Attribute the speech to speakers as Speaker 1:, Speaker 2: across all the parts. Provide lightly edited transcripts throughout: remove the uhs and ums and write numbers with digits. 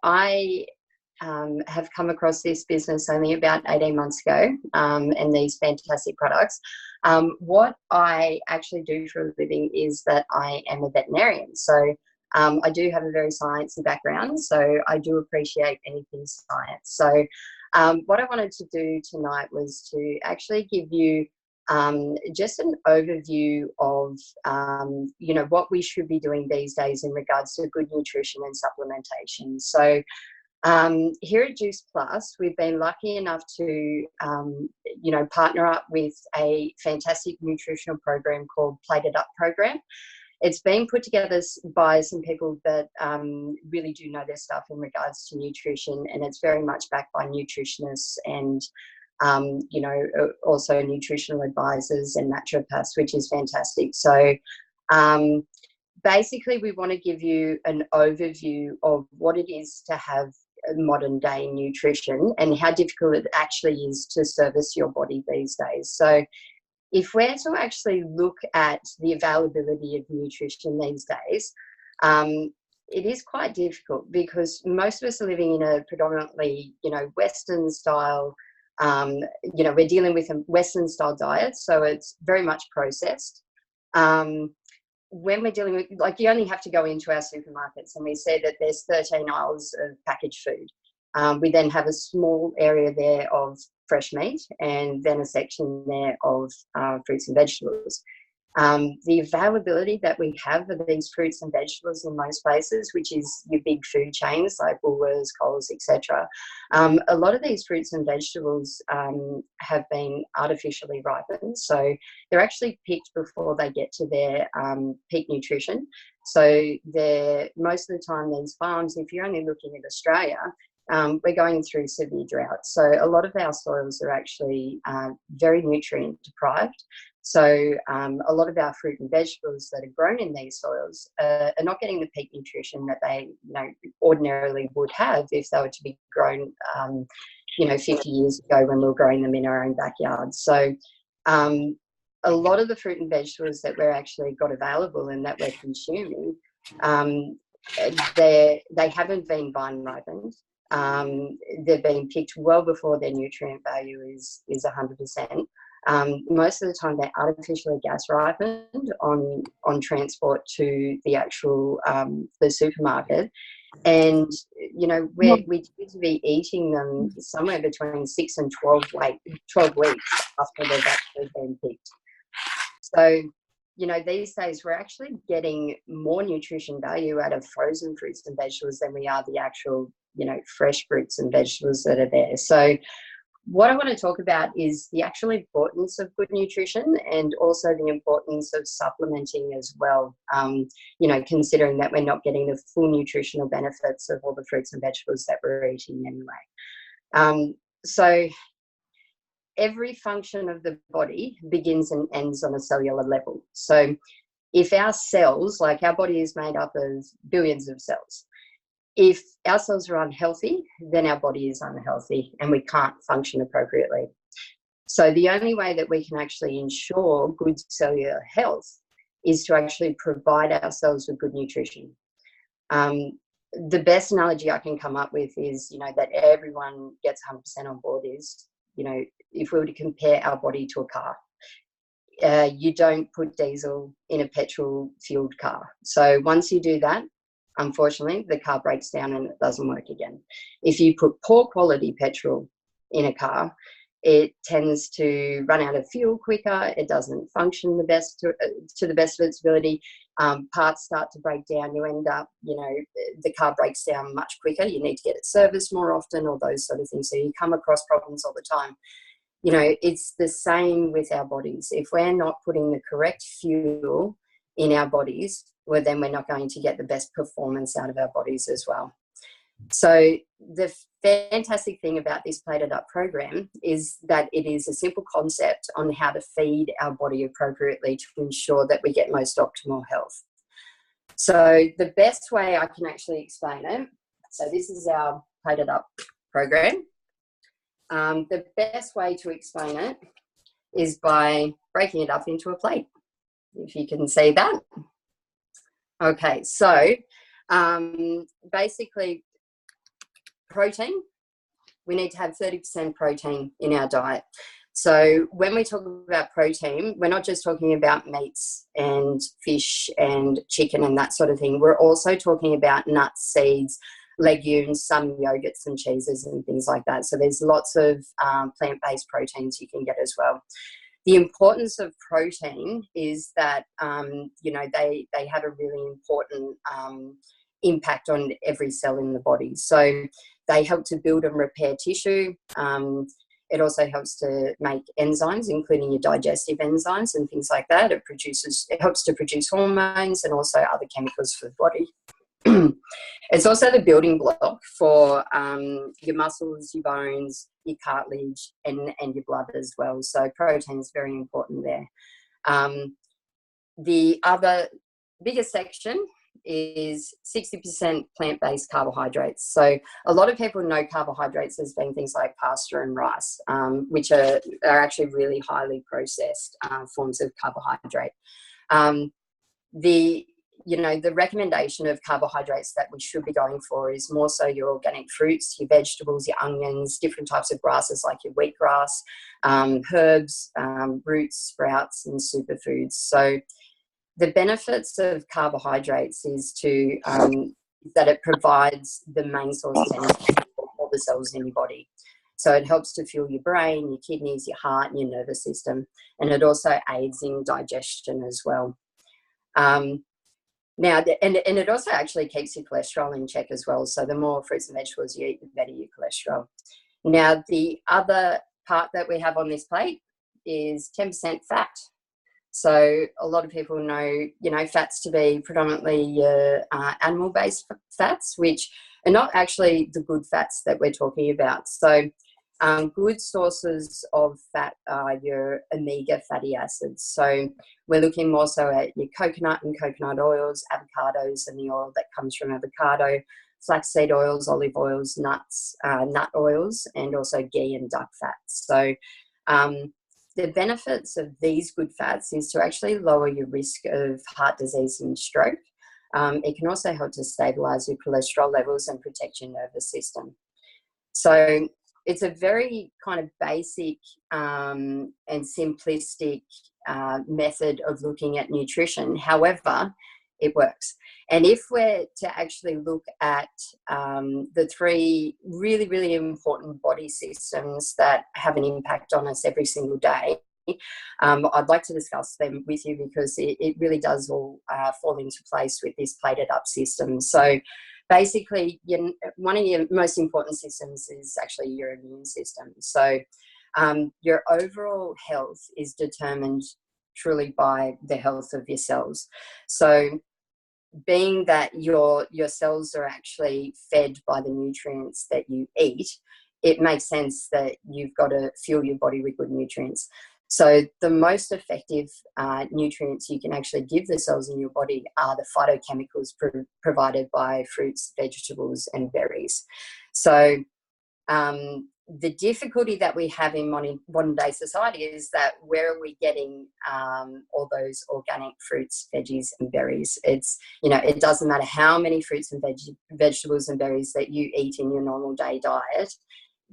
Speaker 1: I have come across this business only about 18 months ago, and these fantastic products. What I actually do for a living is that I am a veterinarian. So I do have a very sciencey background, so I do appreciate anything science. So what I wanted to do tonight was to actually give you just an overview of, what we should be doing these days in regards to good nutrition and supplementation. So here at Juice Plus, we've been lucky enough to, partner up with a fantastic nutritional program called Plated Up Program. It's been put together by some people that really do know their stuff in regards to nutrition, and it's very much backed by nutritionists and, also nutritional advisors and naturopaths, which is fantastic. So basically, we want to give you an overview of what it is to have modern day nutrition and how difficult it actually is to service your body these days. So if we're to actually look at the availability of nutrition these days, it is quite difficult because most of us are living in a predominantly, Western style, we're dealing with a Western style diet, so it's very much processed. When we're dealing with, you only have to go into our supermarkets and we see that there's 13 aisles of packaged food. We then have a small area there of fresh meat and then a section there of fruits and vegetables. The availability that we have of these fruits and vegetables in most places, which is your big food chains like Woolworths, Coles, etc. A lot of these fruits and vegetables have been artificially ripened, so they're actually picked before they get to their peak nutrition. So they're most of the time these farms, if you're only looking at Australia, we're going through severe drought. So a lot of our soils are actually very nutrient deprived. So a lot of our fruit and vegetables that are grown in these soils are not getting the peak nutrition that they ordinarily would have if they were to be grown 50 years ago when we were growing them in our own backyard. So a lot of the fruit and vegetables that we're actually got available and that we're consuming, they haven't been vine ripened. They've been picked well before their nutrient value is 100%. Most of the time they're artificially gas ripened on transport to the actual the supermarket, and we tend to be eating them somewhere between 6 and 12 weeks after they've actually been picked. So these days we're actually getting more nutrition value out of frozen fruits and vegetables than we are the actual fresh fruits and vegetables that are there. So what I want to talk about is the actual importance of good nutrition and also the importance of supplementing as well, considering that we're not getting the full nutritional benefits of all the fruits and vegetables that we're eating anyway. So every function of the body begins and ends on a cellular level. So if our cells, like our body is made up of billions of cells, if our cells are unhealthy, then our body is unhealthy and we can't function appropriately. So the only way that we can actually ensure good cellular health is to actually provide ourselves with good nutrition. The best analogy I can come up with is, that everyone gets 100% on board is, if we were to compare our body to a car, you don't put diesel in a petrol-fueled car. So once you do that, unfortunately, the car breaks down and it doesn't work again. If you put poor quality petrol in a car, it tends to run out of fuel quicker. It doesn't function the best to the best of its ability. Parts start to break down. You end up, the car breaks down much quicker. You need to get it serviced more often, all those sort of things. So you come across problems all the time. It's the same with our bodies. If we're not putting the correct fuel in our bodies, well, then we're not going to get the best performance out of our bodies as well. So the fantastic thing about this Plated Up program is that it is a simple concept on how to feed our body appropriately to ensure that we get most optimal health. So the best way I can actually explain it, so this is our Plated Up program. The best way to explain it is by breaking it up into a plate, if you can see that. Okay, so basically protein. We need to have 30% protein in our diet. So when we talk about protein, we're not just talking about meats and fish and chicken and that sort of thing. We're also talking about nuts, seeds, legumes, some yogurts and cheeses and things like that. So there's lots of plant-based proteins you can get as well. The importance of protein is that, they have a really important impact on every cell in the body. So they help to build and repair tissue. It also helps to make enzymes, including your digestive enzymes and things like that. It helps to produce hormones and also other chemicals for the body. It's also the building block for your muscles, your bones, your cartilage, and your blood as well. So protein is very important there. The other biggest section is 60% plant-based carbohydrates. So a lot of people know carbohydrates as being things like pasta and rice, which are actually really highly processed forms of carbohydrate. The recommendation of carbohydrates that we should be going for is more so your organic fruits, your vegetables, your onions, different types of grasses like your wheatgrass, herbs, roots, sprouts, and superfoods. So the benefits of carbohydrates is that it provides the main source of energy for all the cells in your body. So it helps to fuel your brain, your kidneys, your heart, and your nervous system. And it also aids in digestion as well. It also actually keeps your cholesterol in check as well. So the more fruits and vegetables you eat, the better your cholesterol. Now, the other part that we have on this plate is 10% fat. So a lot of people know, fats to be predominantly animal-based fats, which are not actually the good fats that we're talking about. So good sources of fat are your omega fatty acids. So we're looking more so at your coconut and coconut oils, avocados and the oil that comes from avocado, flaxseed oils, olive oils, nuts, nut oils, and also ghee and duck fats. So the benefits of these good fats is to actually lower your risk of heart disease and stroke. It can also help to stabilise your cholesterol levels and protect your nervous system. So it's a very kind of basic and simplistic method of looking at nutrition. However, it works. And if we're to actually look at the three really, really important body systems that have an impact on us every single day, I'd like to discuss them with you because it really does all fall into place with this plated up system. So basically, one of your most important systems is actually your immune system. So your overall health is determined truly by the health of your cells. So being that your cells are actually fed by the nutrients that you eat, it makes sense that you've got to fuel your body with good nutrients. So the most effective nutrients you can actually give the cells in your body are the phytochemicals provided by fruits, vegetables, and berries. So the difficulty that we have in modern day society is that where are we getting all those organic fruits, veggies, and berries? It doesn't matter how many fruits and vegetables and berries that you eat in your normal day diet.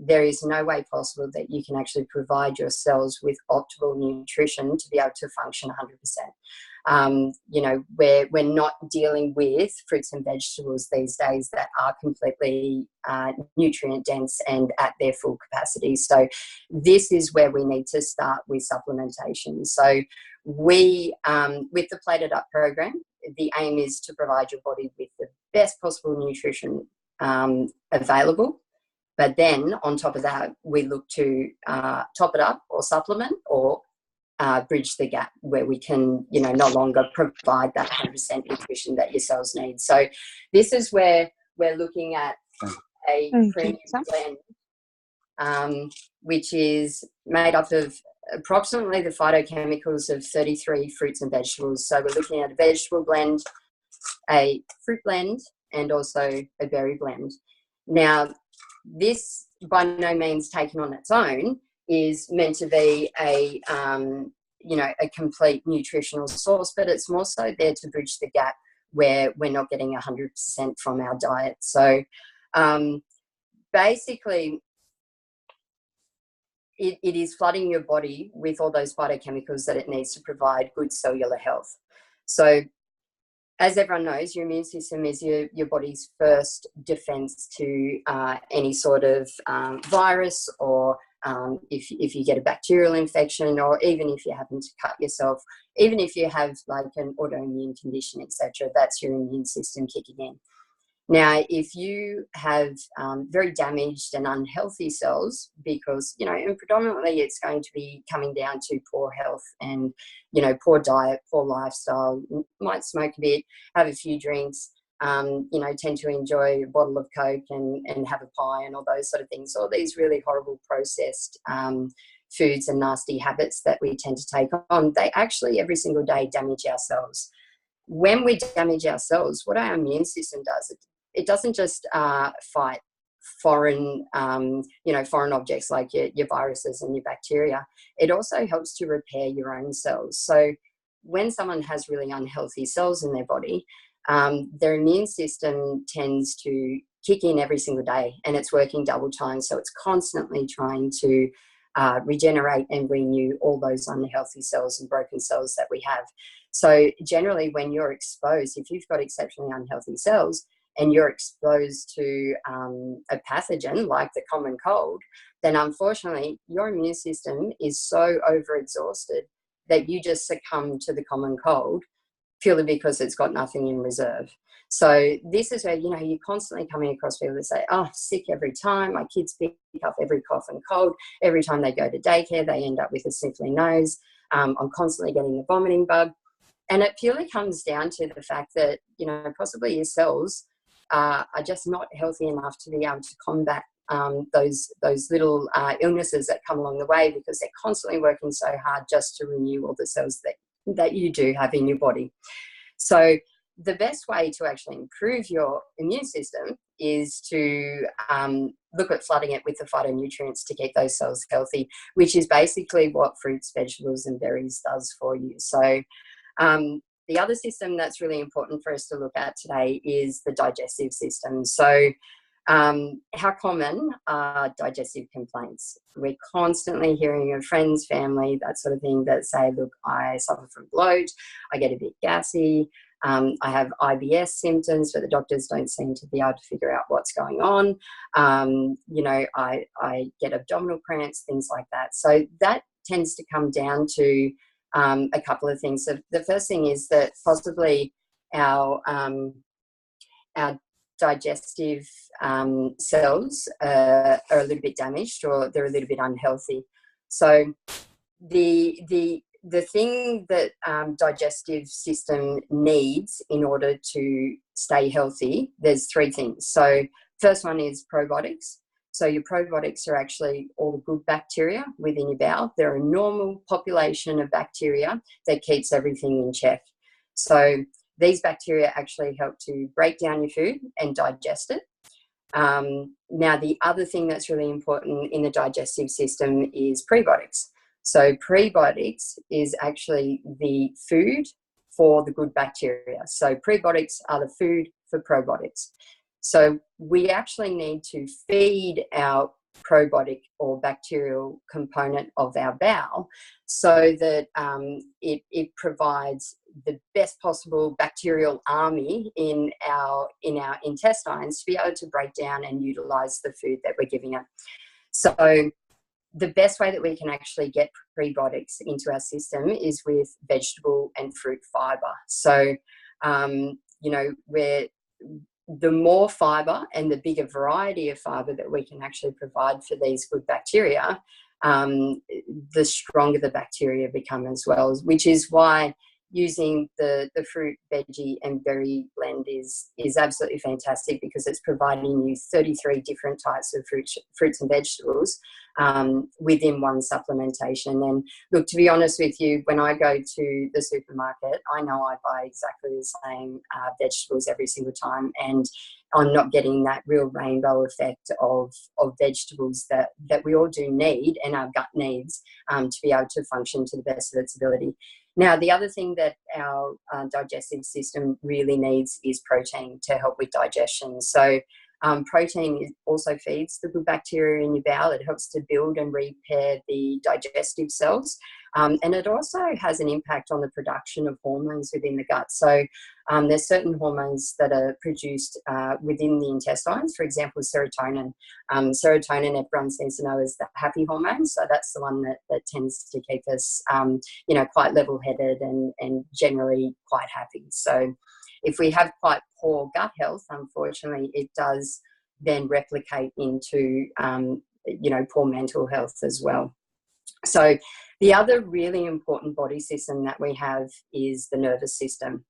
Speaker 1: There is no way possible that you can actually provide your cells with optimal nutrition to be able to function 100%. We're not dealing with fruits and vegetables these days that are completely nutrient dense and at their full capacity. So this is where we need to start with supplementation. So we, with the Plated Up program, the aim is to provide your body with the best possible nutrition available. But then on top of that, we look to top it up or supplement or bridge the gap where we can, no longer provide that 100% nutrition that your cells need. So this is where we're looking at a premium blend, which is made up of approximately the phytochemicals of 33 fruits and vegetables. So we're looking at a vegetable blend, a fruit blend, and also a berry blend. Now, this by no means taken on its own is meant to be a complete nutritional source, but it's more so there to bridge the gap where we're not getting 100% from our diet. So basically, it is flooding your body with all those phytochemicals that it needs to provide good cellular health. So as everyone knows, your immune system is your body's first defense to any sort of virus, or if you get a bacterial infection, or even if you happen to cut yourself, even if you have like an autoimmune condition, etc., that's your immune system kicking in. Now, if you have very damaged and unhealthy cells, because, and predominantly it's going to be coming down to poor health and, poor diet, poor lifestyle, might smoke a bit, have a few drinks, tend to enjoy a bottle of Coke and have a pie and all those sort of things, all these really horrible processed foods and nasty habits that we tend to take on, they actually every single day damage our cells. When we damage our cells, what our immune system does, it doesn't just fight foreign objects like your viruses and your bacteria. It also helps to repair your own cells. So when someone has really unhealthy cells in their body, their immune system tends to kick in every single day, and it's working double time. So it's constantly trying to regenerate and renew all those unhealthy cells and broken cells that we have. So generally, when you're exposed, if you've got exceptionally unhealthy cells and you're exposed to a pathogen like the common cold, then unfortunately your immune system is so overexhausted that you just succumb to the common cold purely because it's got nothing in reserve. So this is where, you're constantly coming across people that say, oh, sick every time. My kids pick up every cough and cold. Every time they go to daycare, they end up with a sniffly nose. I'm constantly getting the vomiting bug. And it purely comes down to the fact that, possibly your cells are just not healthy enough to be able to combat those little illnesses that come along the way, because they're constantly working so hard just to renew all the cells that you do have in your body. So the best way to actually improve your immune system is to look at flooding it with the phytonutrients to keep those cells healthy, which is basically what fruits, vegetables and berries does for you. So the other system that's really important for us to look at today is the digestive system. So how common are digestive complaints? We're constantly hearing of friends, family, that sort of thing, that say, look, I suffer from bloat, I get a bit gassy, I have IBS symptoms, but the doctors don't seem to be able to figure out what's going on. I get abdominal cramps, things like that. So that tends to come down to a couple of things. So the first thing is that possibly our digestive cells are a little bit damaged, or they're a little bit unhealthy. So the thing that digestive system needs in order to stay healthy, there's three things. So first one is probiotics. So your probiotics are actually all the good bacteria within your bowel. They're a normal population of bacteria that keeps everything in check. So these bacteria actually help to break down your food and digest it. Now, the other thing that's really important in the digestive system is prebiotics. So prebiotics is actually the food for the good bacteria. So prebiotics are the food for probiotics. So we actually need to feed our probiotic or bacterial component of our bowel so that it provides the best possible bacterial army in our intestines to be able to break down and utilize the food that we're giving it. So the best way that we can actually get prebiotics into our system is with vegetable and fruit fiber. So the more fiber and the bigger variety of fiber that we can actually provide for these good bacteria, the stronger the bacteria become as well, which is why using the fruit, veggie and berry blend is absolutely fantastic, because it's providing you 33 different types of fruits and vegetables within one supplementation. And look, to be honest with you, when I go to the supermarket, I know I buy exactly the same vegetables every single time, and I'm not getting that real rainbow effect of vegetables that we all do need and our gut needs to be able to function to the best of its ability. Now, the other thing that our digestive system really needs is protein to help with digestion. So Protein also feeds the good bacteria in your bowel. It helps to build and repair the digestive cells. And it also has an impact on the production of hormones within the gut. So there's certain hormones that are produced within the intestines. For example, serotonin. Serotonin, everyone seems to know, is the happy hormone. So that's the one that tends to keep us, quite level-headed and generally quite happy. So if we have quite poor gut health, unfortunately, it does then replicate into, poor mental health as well. So the other really important body system that we have is the nervous system.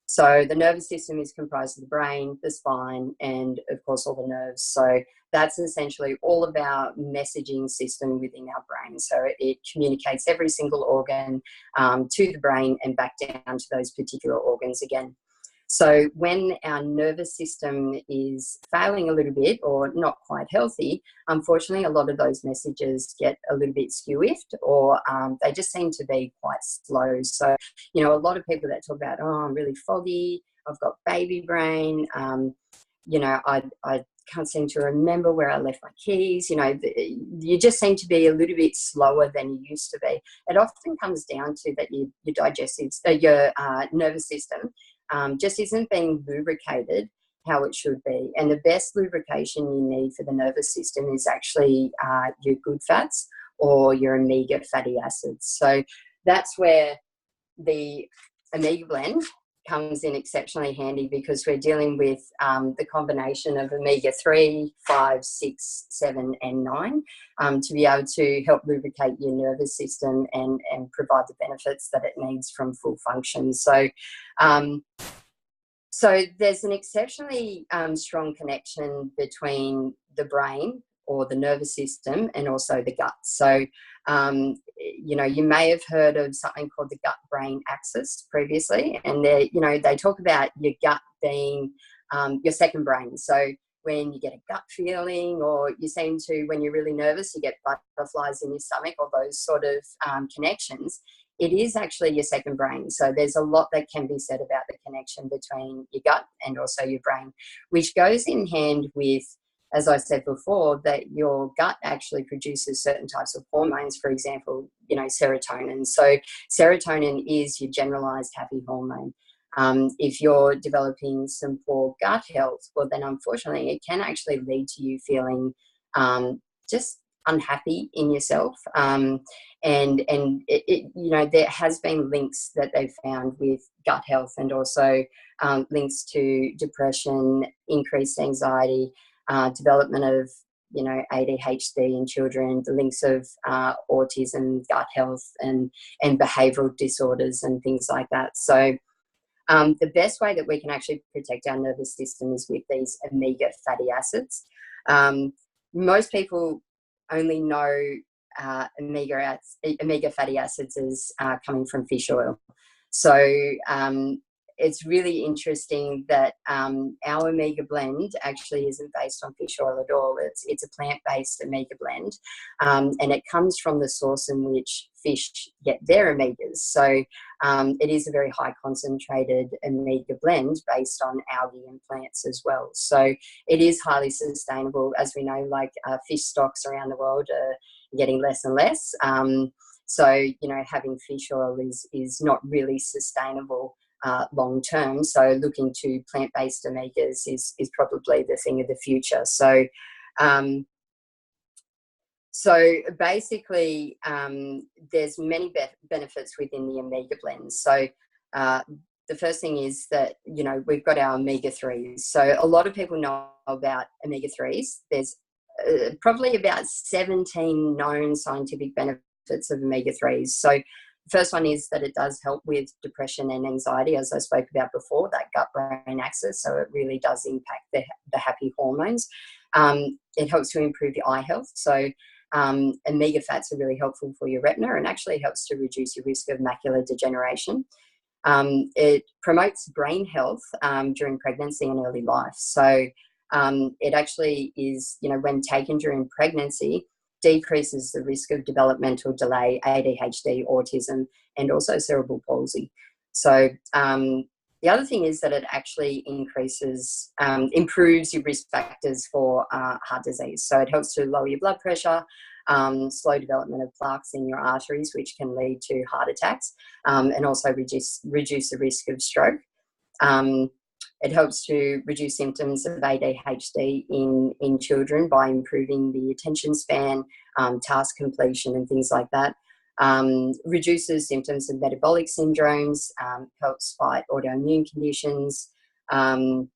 Speaker 1: So the nervous system is comprised of the brain, the spine, and of course all the nerves. So that's essentially all of our messaging system within our brain. So it communicates every single organ to the brain and back down to those particular organs again. So when our nervous system is failing a little bit or not quite healthy, unfortunately, a lot of those messages get a little bit skew-whiffed, or they just seem to be quite slow. So, a lot of people that talk about, oh, I'm really foggy, I've got baby brain, I can't seem to remember where I left my keys. You just seem to be a little bit slower than you used to be. It often comes down to that your nervous system just isn't being lubricated how it should be. And the best lubrication you need for the nervous system is actually your good fats or your omega fatty acids. So that's where the omega blend comes in exceptionally handy, because we're dealing with the combination of omega-3, 5, 6, 7 and 9 to be able to help lubricate your nervous system and provide the benefits that it needs from full function. So there's an exceptionally strong connection between the brain or the nervous system and also the gut. So you may have heard of something called the gut-brain axis previously, and they talk about your gut being your second brain. So when you get a gut feeling, or you seem to, when you're really nervous, you get butterflies in your stomach, or those sort of connections, it is actually your second brain. So there's a lot that can be said about the connection between your gut and also your brain, which goes in hand with, as I said before, that your gut actually produces certain types of hormones, for example, serotonin. So serotonin is your generalized happy hormone. If you're developing some poor gut health, well, then unfortunately it can actually lead to you feeling just unhappy in yourself. And there has been links that they've found with gut health, and also links to depression, increased anxiety, development of ADHD in children, the links of autism, gut health, and behavioural disorders and things like that. So the best way that we can actually protect our nervous system is with these omega fatty acids. Most people only know omega fatty acids as coming from fish oil. So it's really interesting that our omega blend actually isn't based on fish oil at all. It's a plant-based omega blend, and it comes from the source in which fish get their omegas. So it is a very high concentrated omega blend based on algae and plants as well. So it is highly sustainable. As we know, fish stocks around the world are getting less and less. So having fish oil is not really sustainable long term. So looking to plant-based omegas is probably the thing of the future. So basically, there's many benefits within the omega blends. So the first thing is that, we've got our omega-3s. So a lot of people know about omega-3s. There's probably about 17 known scientific benefits of omega-3s. So the first one is that it does help with depression and anxiety, as I spoke about before, that gut-brain axis. So it really does impact the happy hormones. It helps to improve your eye health. So omega fats are really helpful for your retina, and actually helps to reduce your risk of macular degeneration. It promotes brain health during pregnancy and early life. So it actually is, when taken during pregnancy, decreases the risk of developmental delay, ADHD, autism, and also cerebral palsy. So The other thing is that it actually improves your risk factors for heart disease. So it helps to lower your blood pressure, slow development of plaques in your arteries, which can lead to heart attacks, and also reduce the risk of stroke. It helps to reduce symptoms of ADHD in children by improving the attention span, task completion, and things like that. Reduces symptoms of metabolic syndromes, helps fight autoimmune conditions, and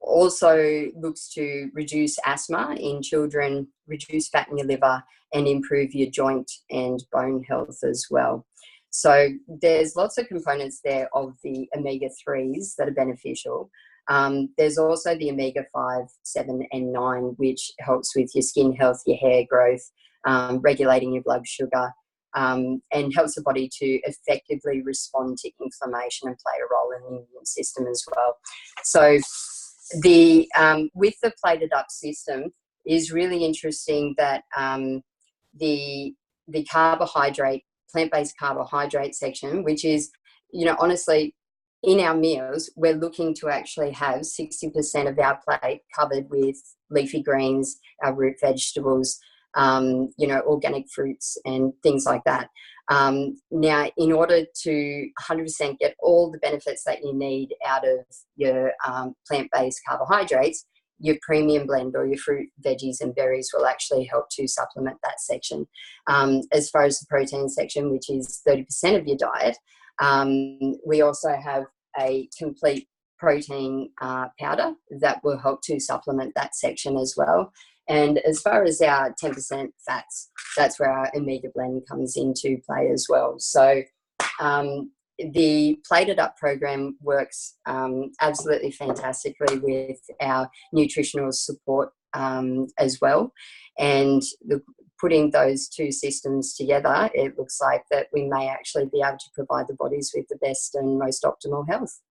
Speaker 1: also looks to reduce asthma in children, reduce fat in your liver, and improve your joint and bone health as well. So there's lots of components there of the omega-3s that are beneficial. There's also the omega-5, 7 and 9, which helps with your skin health, your hair growth, regulating your blood sugar, and helps the body to effectively respond to inflammation and play a role in the immune system as well. So the with the plated up system is really interesting that the plant-based carbohydrate section, which is, honestly, in our meals, we're looking to actually have 60% of our plate covered with leafy greens, our root vegetables, organic fruits and things like that. Now, in order to 100% get all the benefits that you need out of your plant-based carbohydrates, your premium blend or your fruit, veggies and berries will actually help to supplement that section. As far as the protein section, which is 30% of your diet, we also have a complete protein powder that will help to supplement that section as well. And as far as our 10% fats, that's where our Omega blend comes into play as well. So the Plated Up program works absolutely fantastically with our nutritional support as well. And putting those two systems together, it looks like that we may actually be able to provide the bodies with the best and most optimal health.